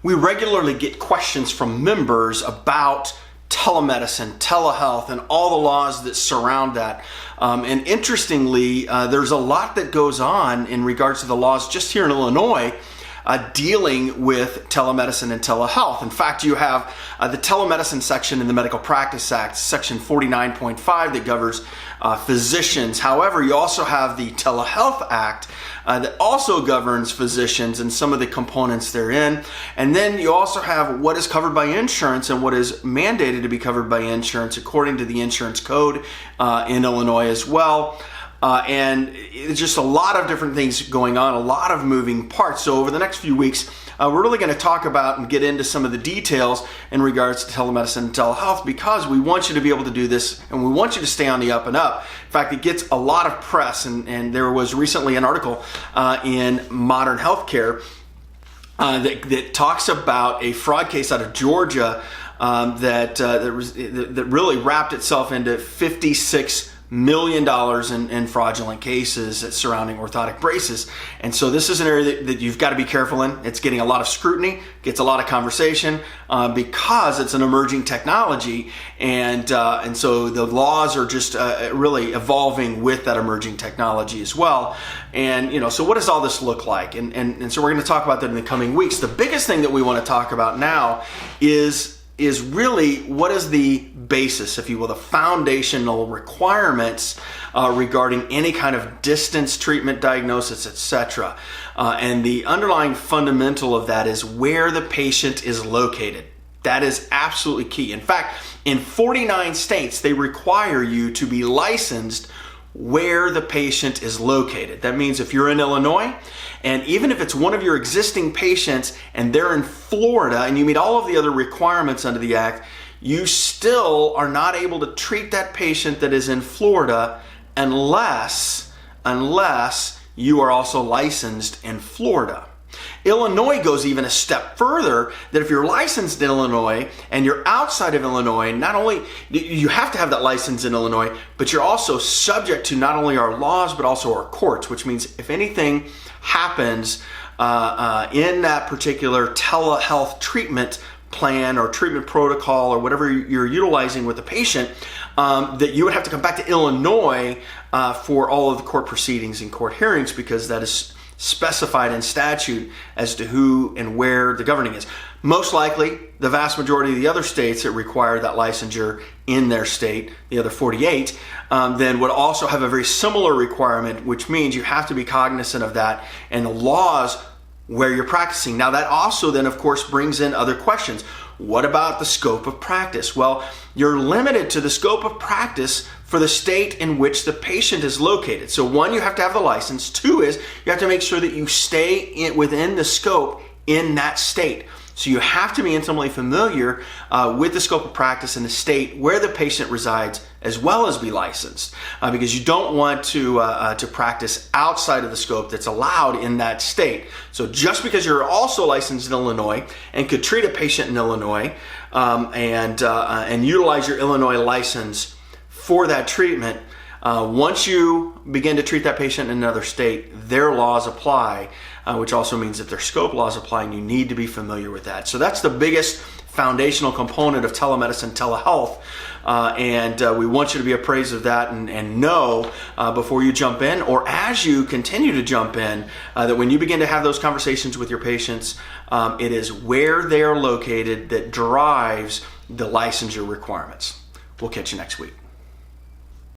We regularly get questions from members about telemedicine, telehealth, and all the laws that surround that. And interestingly, there's a lot that goes on in regards to the laws just here in Illinois dealing with telemedicine and telehealth. In fact, you have the telemedicine section in the Medical Practice Act, section 49.5, that governs physicians. However, you also have the Telehealth Act that also governs physicians and some of the components therein. And then you also have what is covered by insurance and what is mandated to be covered by insurance according to the insurance code in Illinois as well. And it's just a lot of different things going on, a lot of moving parts. So over the next few weeks, we're really going to talk about and get into some of the details in regards to telemedicine and telehealth, because we want you to be able to do this and we want you to stay on the up and up. In fact, it gets a lot of press, and there was recently an article in Modern Healthcare that talks about a fraud case out of Georgia that really wrapped itself into $56 million in fraudulent cases surrounding orthotic braces. And so this is an area that you've got to be careful in. It's getting a lot of scrutiny, gets a lot of conversation because it's an emerging technology, and so the laws are just really evolving with that emerging technology as well. And so what does all this look like? And so we're going to talk about that in the coming weeks. The biggest thing that we want to talk about now is really what is the basis, if you will, the foundational requirements regarding any kind of distance treatment, diagnosis, etc. And the underlying fundamental of that is where the patient is located. That is absolutely key. In fact, in 49 states, they require you to be licensed where the patient is located. That means if you're in Illinois, and even if it's one of your existing patients and they're in Florida and you meet all of the other requirements under the Act, you still are not able to treat that patient that is in Florida unless you are also licensed in Florida. Illinois goes even a step further, that if you're licensed in Illinois and you're outside of Illinois, not only you have to have that license in Illinois, but you're also subject to not only our laws but also our courts, which means if anything happens in that particular telehealth treatment plan or treatment protocol or whatever you're utilizing with the patient, that you would have to come back to Illinois for all of the court proceedings and court hearings, because that is specified in statute as to who and where the governing is. Most likely, the vast majority of the other states that require that licensure in their state, the other 48, then would also have a very similar requirement, which means you have to be cognizant of that and the laws where you're practicing. Now, that also then, of course, brings in other questions. What about the scope of practice? Well, you're limited to the scope of practice for the state in which the patient is located. So one, you have to have the license. Two is you have to make sure that you stay within the scope in that state. So you have to be intimately familiar with the scope of practice in the state where the patient resides, as well as be licensed, because you don't want to practice outside of the scope that's allowed in that state. So just because you're also licensed in Illinois and could treat a patient in Illinois and utilize your Illinois license for that treatment, once you begin to treat that patient in another state, their laws apply, which also means that their scope laws apply, and you need to be familiar with that. So that's the biggest foundational component of telemedicine, telehealth, and we want you to be appraised of that and know before you jump in, or as you continue to jump in, that when you begin to have those conversations with your patients, it is where they are located that drives the licensure requirements. We'll catch you next week.